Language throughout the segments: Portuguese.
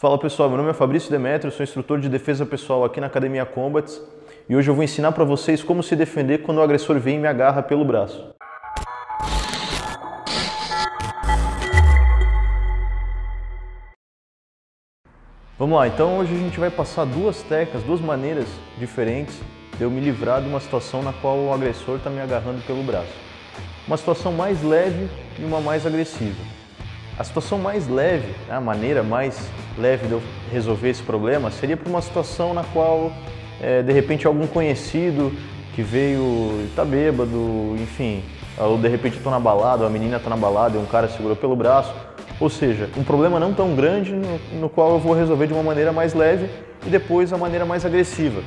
Fala pessoal, meu nome é Fabrício Demetrio, sou instrutor de defesa pessoal aqui na Academia Combats e hoje eu vou ensinar para vocês como se defender quando o agressor vem e me agarra pelo braço. Vamos lá, então hoje a gente vai passar duas técnicas, duas maneiras diferentes de eu me livrar de uma situação na qual o agressor está me agarrando pelo braço. Uma situação mais leve e uma mais agressiva. A situação mais leve, a maneira mais leve de eu resolver esse problema seria para uma situação na qual, de repente, algum conhecido que veio, está bêbado, enfim, ou de repente eu estou na balada, ou a menina está na balada e um cara segurou pelo braço. Ou seja, um problema não tão grande no qual eu vou resolver de uma maneira mais leve e depois a maneira mais agressiva.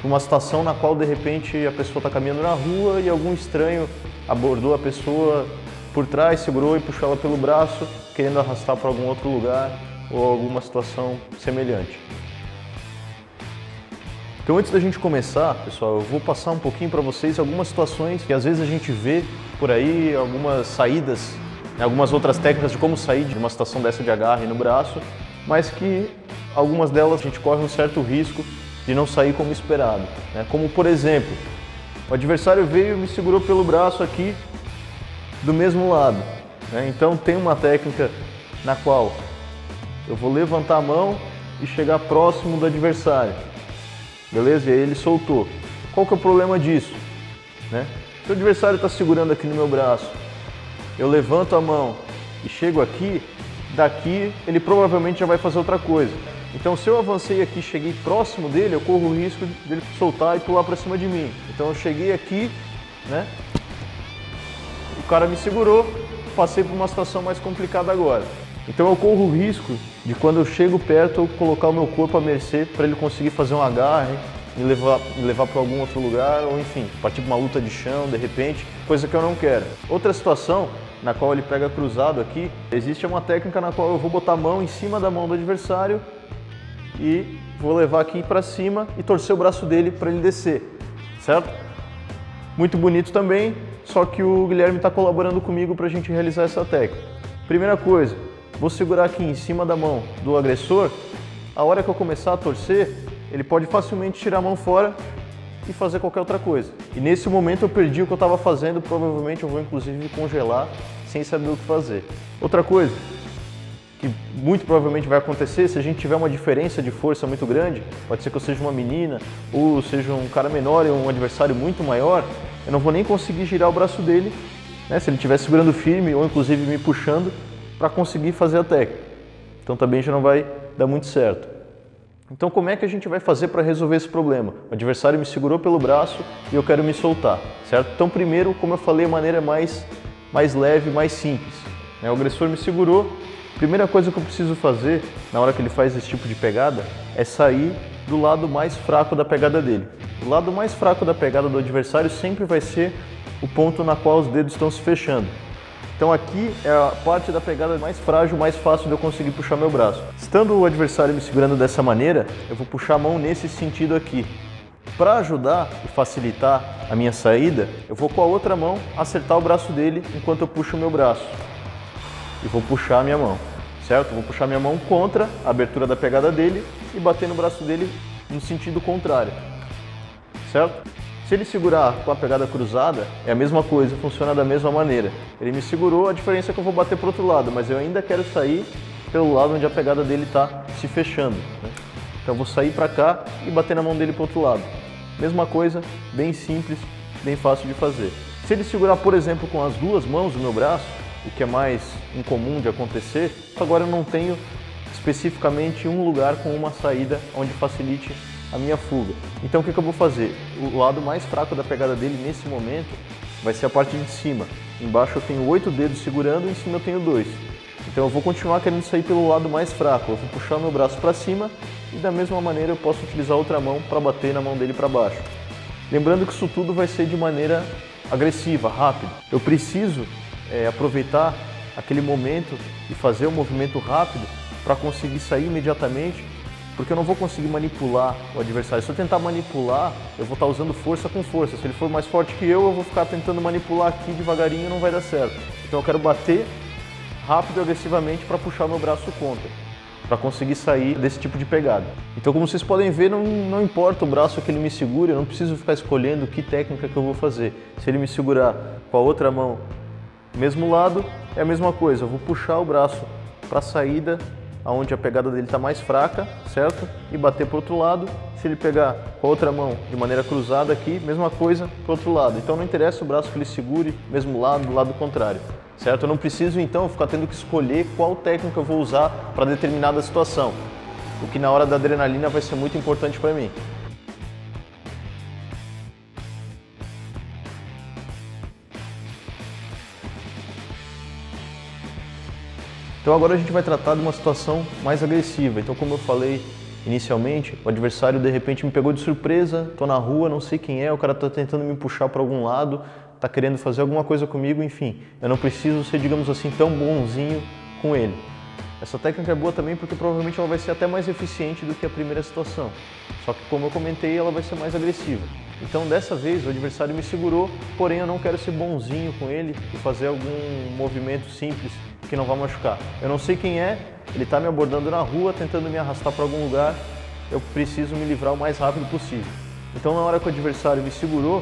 Uma situação na qual, de repente, a pessoa está caminhando na rua e algum estranho abordou a pessoa por trás, segurou e puxou ela pelo braço, querendo arrastar para algum outro lugar ou alguma situação semelhante. Então, antes da gente começar, pessoal, eu vou passar um pouquinho para vocês algumas situações que às vezes a gente vê por aí, algumas saídas, algumas outras técnicas de como sair de uma situação dessa de agarre no braço, mas que algumas delas a gente corre um certo risco de não sair como esperado, né? Como, por exemplo, o adversário veio e me segurou pelo braço aqui do mesmo lado, né? Então tem uma técnica na qual eu vou levantar a mão e chegar próximo do adversário, beleza? E aí ele soltou. Qual que é o problema disso, né? Se o adversário está segurando aqui no meu braço, eu levanto a mão e chego aqui, daqui ele provavelmente já vai fazer outra coisa. Então, se eu avancei aqui e cheguei próximo dele, eu corro o risco de ele soltar e pular para cima de mim. Então eu cheguei aqui, né? O cara me segurou, passei por uma situação mais complicada agora. Então eu corro o risco de, quando eu chego perto, eu colocar o meu corpo à mercê para ele conseguir fazer um agarre, me levar para algum outro lugar, ou enfim, partir para uma luta de chão, de repente, coisa que eu não quero. Outra situação na qual ele pega cruzado aqui, existe uma técnica na qual eu vou botar a mão em cima da mão do adversário e vou levar aqui para cima e torcer o braço dele para ele descer, certo? Muito bonito também, só que o Guilherme está colaborando comigo para a gente realizar essa técnica. Primeira coisa, vou segurar aqui em cima da mão do agressor. A hora que eu começar a torcer, ele pode facilmente tirar a mão fora e fazer qualquer outra coisa. E nesse momento eu perdi o que eu estava fazendo, provavelmente eu vou inclusive me congelar sem saber o que fazer. Outra coisa que muito provavelmente vai acontecer, se a gente tiver uma diferença de força muito grande, pode ser que eu seja uma menina ou seja um cara menor e um adversário muito maior, eu não vou nem conseguir girar o braço dele, né, se ele estiver segurando firme ou inclusive me puxando para conseguir fazer a técnica. Então também já não vai dar muito certo. Então como é que a gente vai fazer para resolver esse problema? O adversário me segurou pelo braço e eu quero me soltar, certo? Então primeiro, como eu falei, a maneira mais leve, mais simples, né? O agressor me segurou, a primeira coisa que eu preciso fazer na hora que ele faz esse tipo de pegada é sair do lado mais fraco da pegada dele. O lado mais fraco da pegada do adversário sempre vai ser o ponto na qual os dedos estão se fechando. Então aqui é a parte da pegada mais frágil, mais fácil de eu conseguir puxar meu braço. Estando o adversário me segurando dessa maneira, eu vou puxar a mão nesse sentido aqui. Para ajudar e facilitar a minha saída, eu vou com a outra mão acertar o braço dele enquanto eu puxo o meu braço. E vou puxar a minha mão, certo? Vou puxar minha mão contra a abertura da pegada dele e bater no braço dele no sentido contrário, certo? Se ele segurar com a pegada cruzada, é a mesma coisa, funciona da mesma maneira. Ele me segurou, a diferença é que eu vou bater para o outro lado, mas eu ainda quero sair pelo lado onde a pegada dele está se fechando, né? Então eu vou sair para cá e bater na mão dele para o outro lado. Mesma coisa, bem simples, bem fácil de fazer. Se ele segurar, por exemplo, com as duas mãos o meu braço, o que é mais incomum de acontecer, agora eu não tenho especificamente um lugar com uma saída onde facilite a minha fuga. Então o que eu vou fazer? O lado mais fraco da pegada dele nesse momento vai ser a parte de cima. Embaixo eu tenho 8 dedos segurando e em cima eu tenho 2. Então eu vou continuar querendo sair pelo lado mais fraco. Eu vou puxar meu braço para cima e da mesma maneira eu posso utilizar a outra mão para bater na mão dele para baixo. Lembrando que isso tudo vai ser de maneira agressiva, rápida. Eu preciso aproveitar aquele momento e fazer um movimento rápido para conseguir sair imediatamente, porque eu não vou conseguir manipular o adversário. Se eu tentar manipular, eu vou estar usando força com força. Se ele for mais forte que eu vou ficar tentando manipular aqui devagarinho e não vai dar certo. Então eu quero bater rápido e agressivamente para puxar meu braço contra. para conseguir sair desse tipo de pegada. Então, como vocês podem ver, não importa o braço que ele me segure, eu não preciso ficar escolhendo que técnica que eu vou fazer. Se ele me segurar com a outra mão, mesmo lado, é a mesma coisa. Eu vou puxar o braço para a saída, aonde a pegada dele está mais fraca, certo? E bater para o outro lado. Se ele pegar com a outra mão de maneira cruzada aqui, mesma coisa para o outro lado. Então não interessa o braço que ele segure, mesmo lado, do lado contrário, certo? Eu não preciso então ficar tendo que escolher qual técnica eu vou usar para determinada situação, o que na hora da adrenalina vai ser muito importante para mim. Então agora a gente vai tratar de uma situação mais agressiva. Então, como eu falei inicialmente, o adversário de repente me pegou de surpresa, estou na rua, não sei quem é, o cara está tentando me puxar para algum lado, está querendo fazer alguma coisa comigo, enfim. Eu não preciso ser, digamos assim, tão bonzinho com ele. Essa técnica é boa também porque provavelmente ela vai ser até mais eficiente do que a primeira situação. Só que, como eu comentei, ela vai ser mais agressiva. Então, dessa vez, o adversário me segurou, porém eu não quero ser bonzinho com ele e fazer algum movimento simples que não vai machucar. Eu não sei quem é, ele está me abordando na rua, tentando me arrastar para algum lugar, eu preciso me livrar o mais rápido possível. Então, na hora que o adversário me segurou,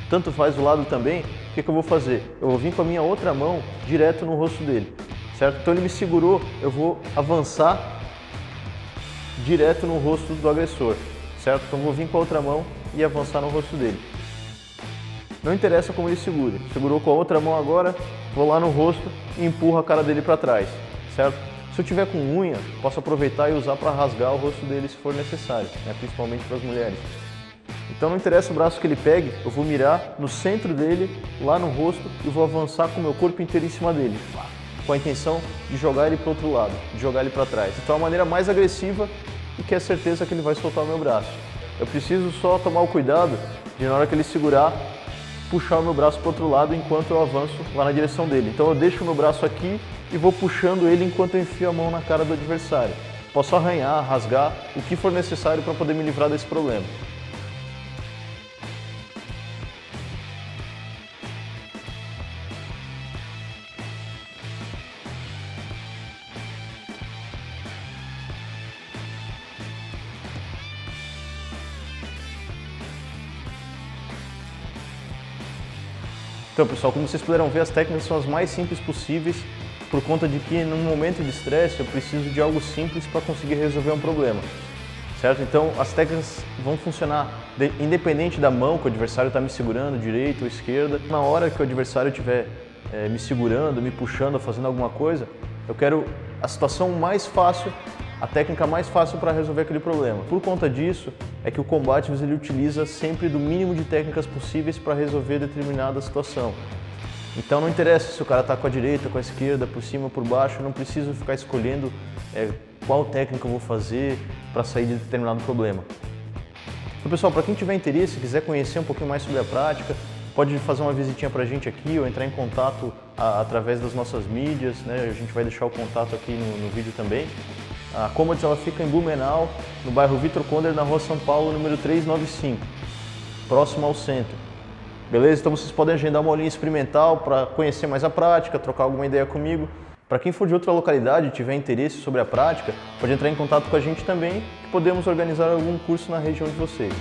tanto faz o lado também, o que eu vou fazer? Eu vou vir com a minha outra mão direto no rosto dele, certo? Então ele me segurou, eu vou avançar direto no rosto do agressor, certo? Então eu vou vir com a outra mão e avançar no rosto dele. Não interessa como ele segura, segurou com a outra mão agora, vou lá no rosto e empurro a cara dele para trás, certo? Se eu tiver com unha, posso aproveitar e usar para rasgar o rosto dele se for necessário, né? Principalmente para as mulheres. Então não interessa o braço que ele pegue, eu vou mirar no centro dele, lá no rosto, e vou avançar com o meu corpo inteiro em cima dele, com a intenção de jogar ele para o outro lado, de jogar ele para trás. Então é a maneira mais agressiva e que é certeza que ele vai soltar o meu braço. Eu preciso só tomar o cuidado de, na hora que ele segurar, puxar o meu braço para o outro lado enquanto eu avanço lá na direção dele. Então eu deixo o meu braço aqui e vou puxando ele enquanto eu enfio a mão na cara do adversário. Posso arranhar, rasgar, o que for necessário para poder me livrar desse problema. Então, pessoal, como vocês puderam ver, as técnicas são as mais simples possíveis, por conta de que, num momento de estresse, eu preciso de algo simples para conseguir resolver um problema, certo? Então, as técnicas vão funcionar independente da mão que o adversário está me segurando, direita ou esquerda. Na hora que o adversário estiver me segurando, me puxando, fazendo alguma coisa, eu quero a situação mais fácil, a técnica mais fácil para resolver aquele problema. Por conta disso, é que o Combativos ele utiliza sempre do mínimo de técnicas possíveis para resolver determinada situação. Então não interessa se o cara está com a direita, com a esquerda, por cima ou por baixo, eu não preciso ficar escolhendo qual técnica eu vou fazer para sair de determinado problema. Então, pessoal, para quem tiver interesse, quiser conhecer um pouquinho mais sobre a prática, pode fazer uma visitinha para a gente aqui ou entrar em contato através das nossas mídias, né? A gente vai deixar o contato aqui no vídeo também. A Combativos ela fica em Blumenau, no bairro Vitor Conder, na rua São Paulo, número 395, próximo ao centro. Beleza? Então vocês podem agendar uma aulinha experimental para conhecer mais a prática, trocar alguma ideia comigo. Para quem for de outra localidade e tiver interesse sobre a prática, pode entrar em contato com a gente também, que podemos organizar algum curso na região de vocês.